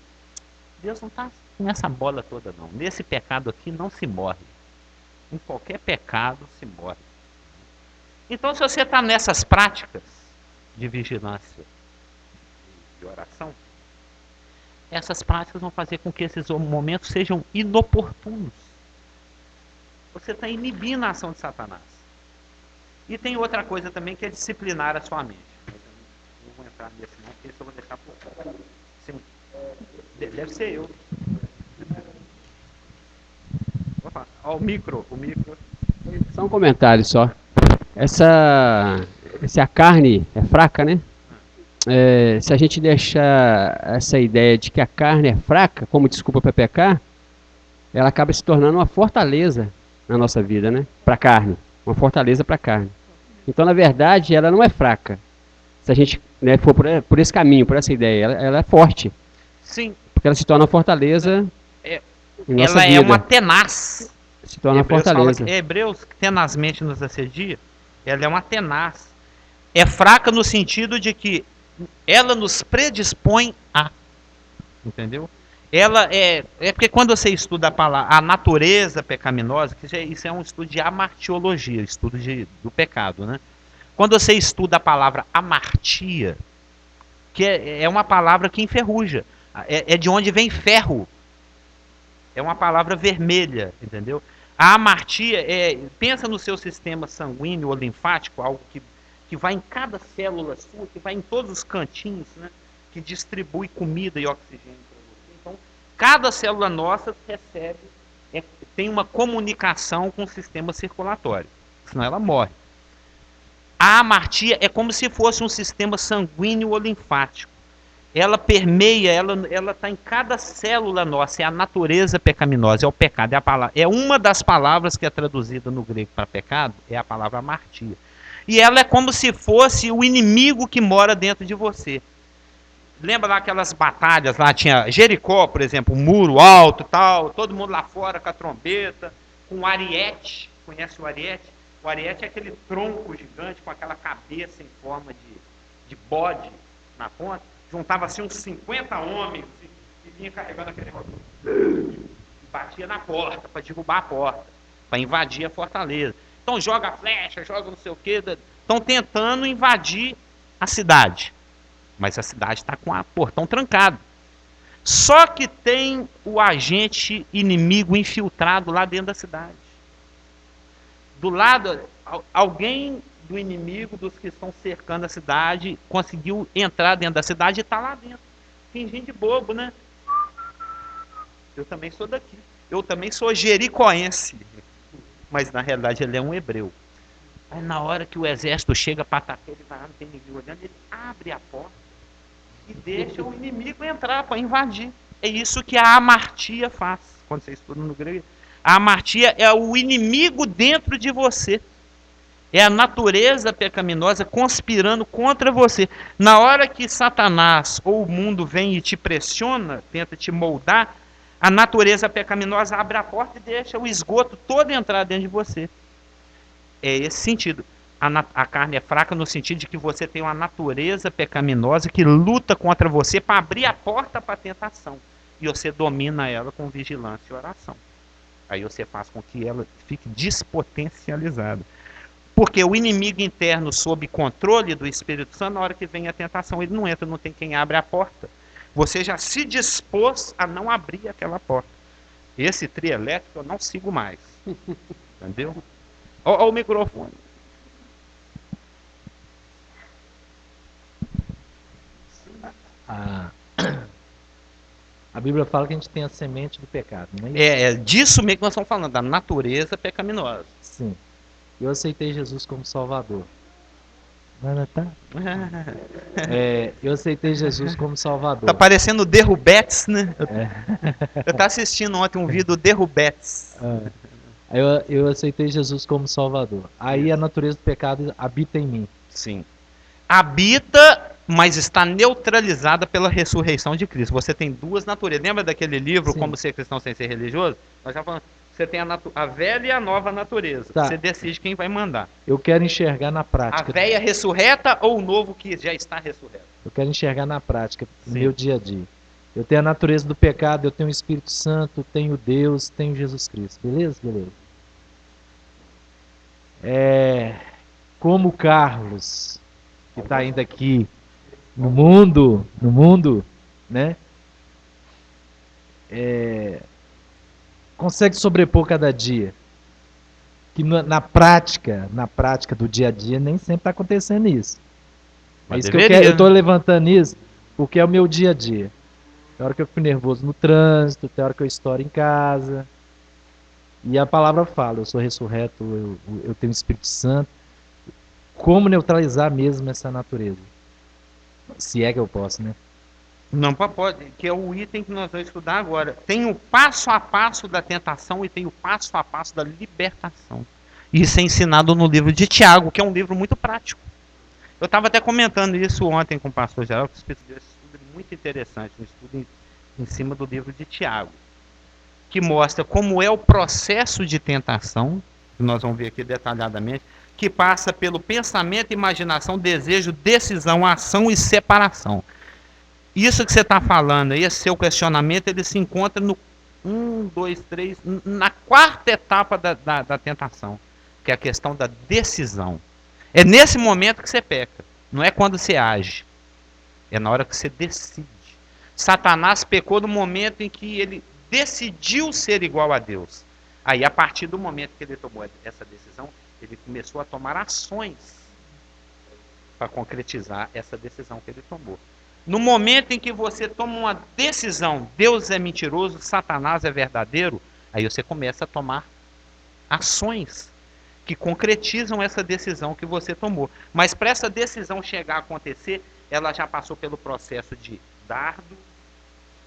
Deus não está nessa bola toda não. Nesse pecado aqui não se morre. Em qualquer pecado se morre. Então, se você está nessas práticas de vigilância e de oração, essas práticas vão fazer com que esses momentos sejam inoportunos. Você está inibindo a ação de Satanás. E tem outra coisa também que é disciplinar a sua mente. Mas eu não vou entrar nesse não, porque isso eu vou deixar por fora. Sim. Deve ser eu. Opa, ó, o micro. Só um comentário só. Se a carne é fraca, né? Se a gente deixar essa ideia de que a carne é fraca como desculpa para pecar, ela acaba se tornando uma fortaleza na nossa vida, né? Para a carne. Uma fortaleza para a carne. Então, na verdade, ela não é fraca. Se a gente, né, for por esse caminho, por essa ideia, ela é forte. Sim. Porque ela se torna uma fortaleza em nossa ela vida. é uma tenaz. Se torna uma fortaleza. Hebreus, que tenazmente nos assedia, ela é uma tenaz. É fraca no sentido de que ela nos predispõe a. Entendeu? Ela é porque quando você estuda a palavra, a natureza pecaminosa, que isso é um estudo de amartiologia, estudo do pecado, né? Quando você estuda a palavra amartia, que é uma palavra que enferruja, é de onde vem ferro, é uma palavra vermelha, entendeu? A amartia pensa no seu sistema sanguíneo ou linfático, algo que vai em cada célula sua, que vai em todos os cantinhos, né? Que distribui comida e oxigênio. Então, cada célula nossa recebe, tem uma comunicação com o sistema circulatório, senão ela morre. A amartia é como se fosse um sistema sanguíneo ou linfático. Ela permeia, ela está em cada célula nossa, é a natureza pecaminosa, é o pecado, é uma das palavras que é traduzida no grego para pecado, é a palavra amartia. E ela é como se fosse o inimigo que mora dentro de você. Lembra lá aquelas batalhas, lá tinha Jericó, por exemplo, um muro alto e tal, todo mundo lá fora com a trombeta, com o ariete, conhece o ariete? O ariete é aquele tronco gigante com aquela cabeça em forma de bode na ponta, juntava assim uns 50 homens e vinha carregando aquele negócio e batia na porta para derrubar a porta, para invadir a fortaleza. Então joga flecha, joga não sei o que, estão tentando invadir a cidade. Mas a cidade está com o portão trancado. Só que tem o agente inimigo infiltrado lá dentro da cidade. Do lado, alguém do inimigo, dos que estão cercando a cidade, conseguiu entrar dentro da cidade e está lá dentro. Fingindo de bobo, né? Eu também sou daqui. Eu também sou jericoense. Mas na realidade ele é um hebreu. Aí na hora que o exército chega para atacar, ele vai lá, não tem ninguém olhando, ele abre a porta e deixa o inimigo entrar para invadir. É isso que a amartia faz. Quando você estuda no grego, a amartia é o inimigo dentro de você. É a natureza pecaminosa conspirando contra você. Na hora que Satanás ou o mundo vem e te pressiona, tenta te moldar, a natureza pecaminosa abre a porta e deixa o esgoto todo entrar dentro de você. É esse sentido. A carne é fraca no sentido de que você tem uma natureza pecaminosa que luta contra você para abrir a porta para a tentação. E você domina ela com vigilância e oração. Aí você faz com que ela fique despotencializada. Porque o inimigo interno sob controle do Espírito Santo, na hora que vem a tentação, ele não entra, não tem quem abre a porta. Você já se dispôs a não abrir aquela porta. Esse trio elétrico eu não sigo mais. Entendeu? Olha o microfone. A Bíblia fala que a gente tem a semente do pecado, não é isso? É disso mesmo que nós estamos falando, da natureza pecaminosa. Sim. Eu aceitei Jesus como Salvador. Mas tá? Eu aceitei Jesus como Salvador. Tá parecendo o Derrubetes, né? Eu estava assistindo ontem um vídeo do Derrubetes. Aí eu aceitei Jesus como Salvador. Aí a natureza do pecado habita em mim. Sim. Habita, mas está neutralizada pela ressurreição de Cristo. Você tem duas naturezas. Lembra daquele livro, Sim. Como Ser Cristão Sem Ser Religioso? Nós já falamos. Você tem a velha e a nova natureza. Tá. Você decide quem vai mandar. Eu quero enxergar na A prática. velha ressurreta ou o novo que já está ressurreto? Eu quero enxergar na prática, no Sim. meu dia a dia. Eu tenho a natureza do pecado, eu tenho o Espírito Santo, tenho Deus, tenho Jesus Cristo. Beleza? Beleza. Como o Carlos, que está ainda aqui no mundo, né? Consegue sobrepor cada dia. Que na prática do dia a dia, nem sempre está acontecendo isso. Mas é isso deveria, que eu quero. né? Eu estou levantando isso porque é o meu dia a dia. Tem hora que eu fico nervoso no trânsito, tem hora que eu estouro em casa. E a palavra fala, eu sou ressurreto, eu tenho o Espírito Santo. Como neutralizar mesmo essa natureza? Se é que eu posso, né? Não pode, que é o item que nós vamos estudar agora. Tem o passo a passo da tentação e tem o passo a passo da libertação. Isso é ensinado no livro de Tiago, que é um livro muito prático. Eu estava até comentando isso ontem com o pastor Geraldo, que esse estudo é muito interessante, um estudo em cima do livro de Tiago, que mostra como é o processo de tentação, que nós vamos ver aqui detalhadamente, que passa pelo pensamento, imaginação, desejo, decisão, ação e separação. Isso que você está falando aí, esse seu questionamento, ele se encontra no 1, 2, 3, na quarta etapa da tentação, que é a questão da decisão. É nesse momento que você peca, não é quando você age, é na hora que você decide. Satanás pecou no momento em que ele decidiu ser igual a Deus. Aí, a partir do momento que ele tomou essa decisão, ele começou a tomar ações para concretizar essa decisão que ele tomou. No momento em que você toma uma decisão, Deus é mentiroso, Satanás é verdadeiro, aí você começa a tomar ações que concretizam essa decisão que você tomou. Mas para essa decisão chegar a acontecer, ela já passou pelo processo de dardo,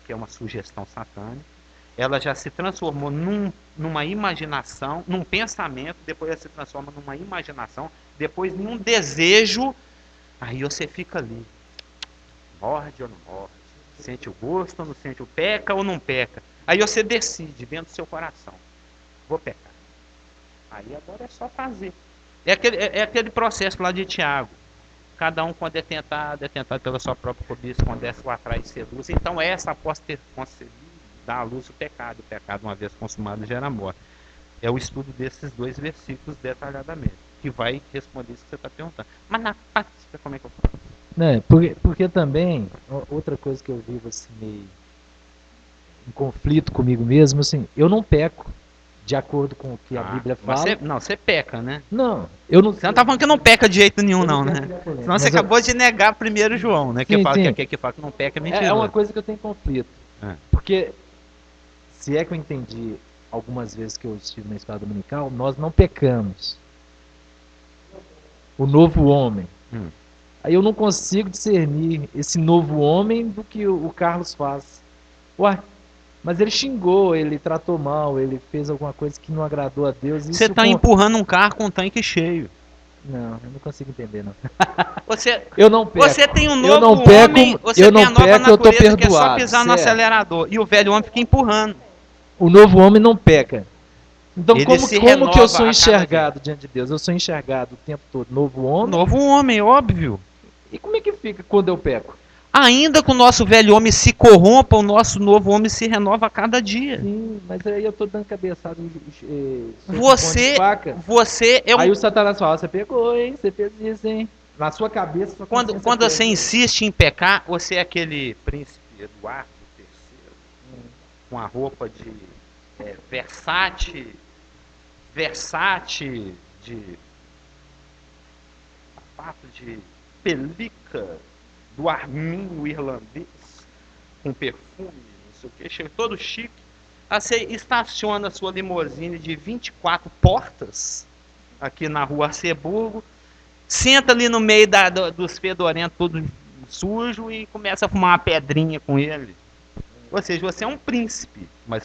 que é uma sugestão satânica, ela já se transformou numa imaginação, num pensamento, depois ela se transforma numa imaginação, depois num desejo, aí você fica ali. Morde ou não morde? Sente o gosto ou não sente? Peca ou não peca? Aí você decide dentro do seu coração. Vou pecar. Aí agora é só fazer. É aquele processo lá de Tiago. Cada um, quando é tentado pela sua própria cobiça, quando é o atrás seduz. Então essa, após ter concebido, dá à luz o pecado. O pecado, uma vez consumado, gera a morte. É o estudo desses dois versículos detalhadamente, que vai responder isso que você está perguntando. Mas na prática, como é que eu faço? Né? Porque também, outra coisa que eu vivo assim, meio em conflito comigo mesmo, assim, eu não peco de acordo com o que a Bíblia fala. Você peca, né? Não, eu não. Você não está falando que não peca de jeito nenhum, não, né? Senão você Mas acabou de negar primeiro João, né? Sim, Que fala sim. que fala que não peca é mentira. É uma coisa que eu tenho conflito. É. Porque, se é que eu entendi algumas vezes que eu estive na escola dominical, nós não pecamos. O novo homem. Aí eu não consigo discernir esse novo homem do que o Carlos faz. Ué, mas ele xingou, ele tratou mal, ele fez alguma coisa que não agradou a Deus. Você está empurrando um carro com um tanque cheio. Não, eu não consigo entender, não. Eu não peco. Você tem um Eu novo não peco, homem, você eu tem não a nova peco, eu tô natureza que é só perdoado, pisar no certo. acelerador. E o velho homem fica empurrando. O novo homem não peca. Então, Ele como se que eu renova sou a cada enxergado diante de Deus? Eu sou enxergado o tempo todo. Novo homem. Novo homem, óbvio. E como é que fica quando eu peco? Ainda que o nosso velho homem se corrompa, o nosso novo homem se renova a cada dia. Sim, mas aí eu tô dando cabeçada Você é um... Aí o Satanás fala, você pegou, hein? Você fez isso, hein? Na sua cabeça... Sua Quando você insiste em pecar, você é aquele príncipe Eduardo III, com a roupa de Versace de sapato de pelica do arminho irlandês, com perfume, não sei o que, chega todo chique. Aí você estaciona a sua limusine de 24 portas aqui na rua Arceburgo, senta ali no meio dos fedorentos, todo sujo, e começa a fumar uma pedrinha com ele. Ou seja, você é um príncipe, Mas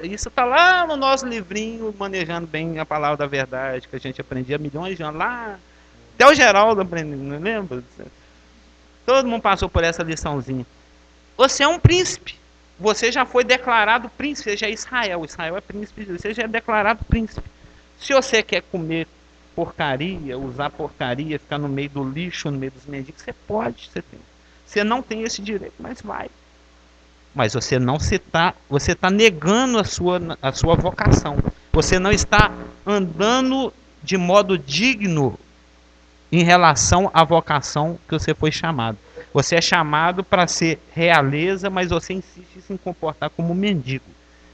isso tá lá no nosso livrinho, Manejando Bem a Palavra da Verdade, que a gente aprendia milhões de anos lá. Até o Geraldo aprendeu, não lembra? Todo mundo passou por essa liçãozinha. Você é um príncipe. Você já foi declarado príncipe. Você já é Israel. Israel é príncipe. Você já é declarado príncipe. Se você quer comer porcaria, usar porcaria, ficar no meio do lixo, no meio dos mendigos, você pode. Você não tem esse direito, mas vai. Mas você não você está negando a sua vocação. Você não está andando de modo digno em relação à vocação que você foi chamado. Você é chamado para ser realeza, mas você insiste em se comportar como mendigo.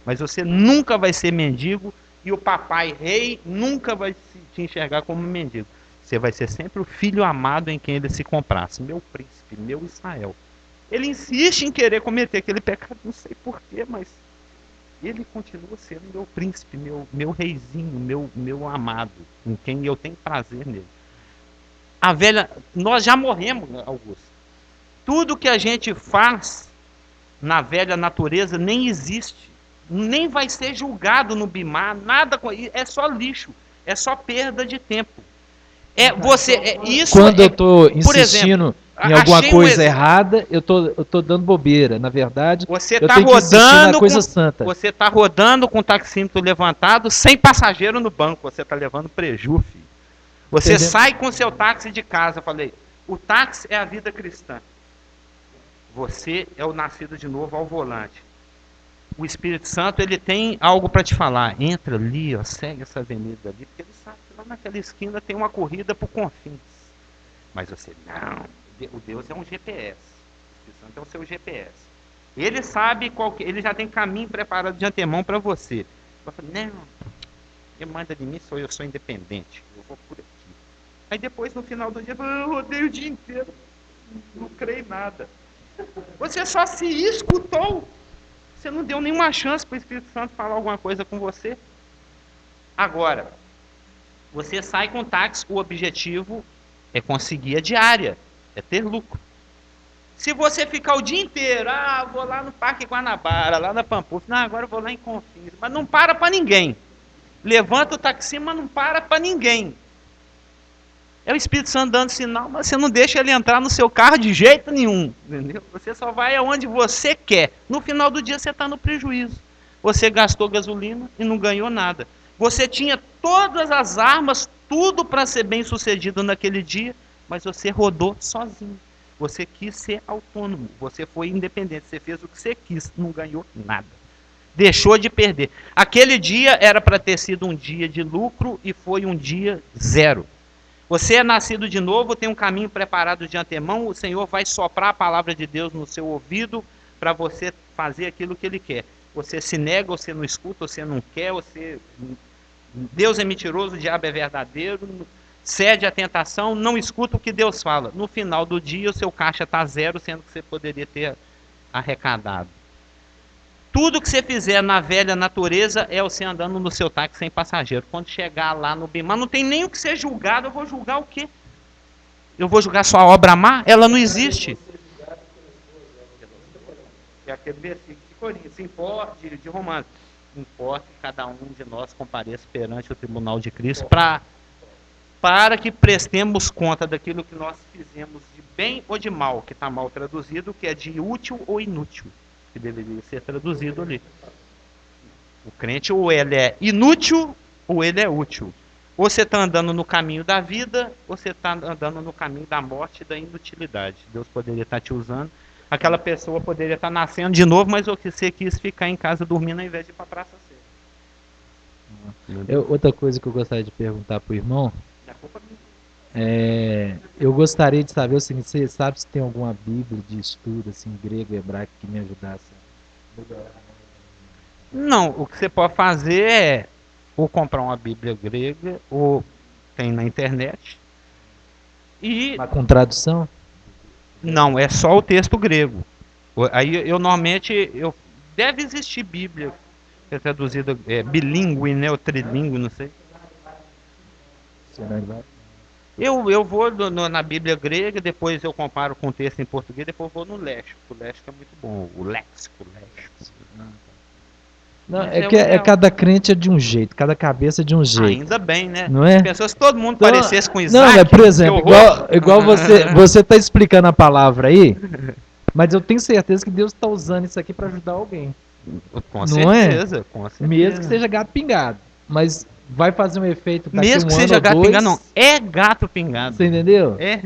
Mas você nunca vai ser mendigo e o papai rei nunca vai te enxergar como mendigo. Você vai ser sempre o filho amado em quem ele se comprasse. Meu príncipe, meu Israel. Ele insiste em querer cometer aquele pecado, não sei porquê, mas ele continua sendo meu príncipe, meu reizinho, meu amado, em quem eu tenho prazer nele. A velha, nós já morremos, Augusto. Tudo que a gente faz na velha natureza nem existe, nem vai ser julgado no Bimar, nada, é só lixo, é só perda de tempo. Quando eu estou insistindo em alguma coisa errada, eu tô dando bobeira. Na verdade, você eu tenho que insistir na coisa santa. Você está rodando com o taxímetro levantado, sem passageiro no banco. Você está levando prejuízo, filho. Você sai com seu táxi de casa. Eu falei, o táxi é a vida cristã. Você é o nascido de novo ao volante. O Espírito Santo, ele tem algo para te falar. Entra ali, ó, segue essa avenida ali, porque ele sabe que lá naquela esquina tem uma corrida por Confins. Mas você, não, o Deus é um GPS. O Espírito Santo é o seu GPS. Ele sabe ele já tem caminho preparado de antemão para você. Eu falei, não, quem manda de mim eu sou independente. Eu vou por aqui. Aí depois, no final do dia, eu rodei o dia inteiro. Não creio em nada. Você só se escutou. Você não deu nenhuma chance para o Espírito Santo falar alguma coisa com você. Agora, você sai com táxi, o objetivo é conseguir a diária, é ter lucro. Se você ficar o dia inteiro, vou lá no Parque Guanabara, lá na Pampulha, não, agora eu vou lá em Confins, mas não para ninguém. Levanta o táxi, mas não para ninguém. É o Espírito Santo dando sinal, mas você não deixa ele entrar no seu carro de jeito nenhum. Entendeu? Você só vai aonde você quer. No final do dia você está no prejuízo. Você gastou gasolina e não ganhou nada. Você tinha todas as armas, tudo para ser bem sucedido naquele dia, mas você rodou sozinho. Você quis ser autônomo. Você foi independente. Você fez o que você quis, não ganhou nada. Deixou de perder. Aquele dia era para ter sido um dia de lucro e foi um dia zero. Você é nascido de novo, tem um caminho preparado de antemão, o Senhor vai soprar a palavra de Deus no seu ouvido para você fazer aquilo que Ele quer. Você se nega, você não escuta, você não quer, Deus é mentiroso, o diabo é verdadeiro, cede à tentação, não escuta o que Deus fala. No final do dia, o seu caixa está zero, sendo que você poderia ter arrecadado. Tudo que você fizer na velha natureza é você andando no seu táxi sem passageiro. Quando chegar lá no Bimar, não tem nem o que ser julgado. Eu vou julgar o quê? Eu vou julgar sua obra má? Ela não existe. É aquele versículo de Coríntios, de Romanos. Importa que cada um de nós compareça perante o tribunal de Cristo para que prestemos conta daquilo que nós fizemos de bem ou de mal, que está mal traduzido, que é de útil ou inútil, que deveria ser traduzido ali. O crente, ou ele é inútil, ou ele é útil. Ou você está andando no caminho da vida, ou você está andando no caminho da morte e da inutilidade. Deus poderia estar te usando. Aquela pessoa poderia estar nascendo de novo, mas você quis ficar em casa dormindo ao invés de ir para a praça cedo. Outra coisa que eu gostaria de perguntar para o irmão, eu gostaria de saber o seguinte, você sabe se tem alguma Bíblia de estudo, assim, grego, hebraico, que me ajudasse a melhorar? Não, o que você pode fazer é ou comprar uma Bíblia grega, ou tem na internet. Mas com tradução? Não, é só o texto grego. Aí eu normalmente, deve existir Bíblia que é traduzida bilíngue, né, ou trilíngue, não sei. Eu vou na Bíblia grega, depois eu comparo com o texto em português, depois vou no léxico. O léxico é muito bom, o léxico. Não, Mas é é que o real. cada crente é de um jeito, cada cabeça é de um jeito. Ainda bem, né? Não é? Pensou se todo mundo Então, parecesse com não, Isaac? é, por que exemplo, horror. igual você tá explicando a palavra aí, mas eu tenho certeza que Deus está usando isso aqui para ajudar alguém. Com Não é? certeza, com certeza. Mesmo que seja gato pingado. Mas vai fazer um efeito daqui Mesmo um que ano seja ou gato dois. pingado, não. É gato pingado. Você entendeu? É.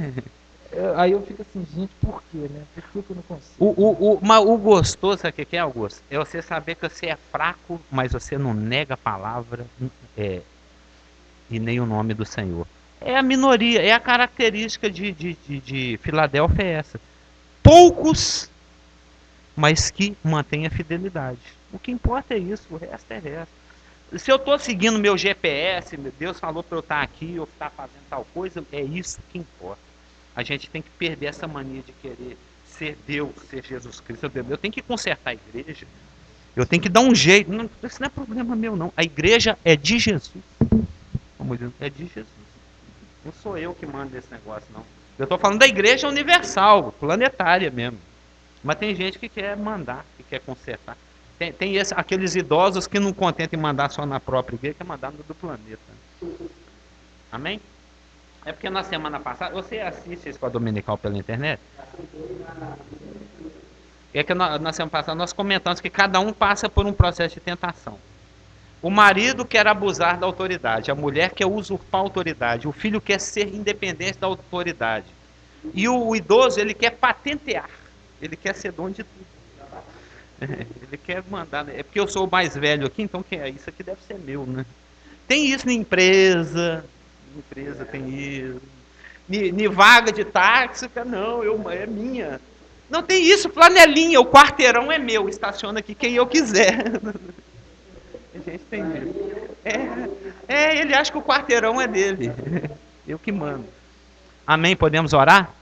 Aí eu fico assim, gente, por quê, né? Por que eu não consigo? Mas o gostoso, sabe o que é, Augusto? É você saber que você é fraco, mas você não nega a palavra e nem o nome do Senhor. É a minoria, é a característica de Filadélfia é essa. Poucos, mas que mantém a fidelidade. O que importa é isso, o resto é resto. Se eu estou seguindo meu GPS, Deus falou para eu estar aqui, eu estar fazendo tal coisa, é isso que importa. A gente tem que perder essa mania de querer ser Deus, ser Jesus Cristo. Eu tenho que consertar a igreja. Eu tenho que dar um jeito. Não, isso não é problema meu, não. A igreja é de Jesus. Como diz, é de Jesus. Não sou eu que mando esse negócio, não. Eu estou falando da igreja universal, planetária mesmo. Mas tem gente que quer mandar, que quer consertar. Tem aqueles idosos que não contentam em mandar só na própria igreja, quer mandar no do planeta. Amém? É porque na semana passada, você assiste a Escola Dominical pela internet? É que na semana passada nós comentamos que cada um passa por um processo de tentação. O marido quer abusar da autoridade, a mulher quer usurpar a autoridade, o filho quer ser independente da autoridade. E o idoso, ele quer patentear, ele quer ser dono de tudo. Ele quer mandar, é porque eu sou o mais velho aqui, então isso aqui deve ser meu, né? Tem isso na empresa tem isso. Ni vaga de táxi, não, é minha. Não tem isso, flanelinha, o quarteirão é meu, estaciona aqui quem eu quiser. A gente tem isso. Ele acha que o quarteirão é dele. Eu que mando. Amém? Podemos orar?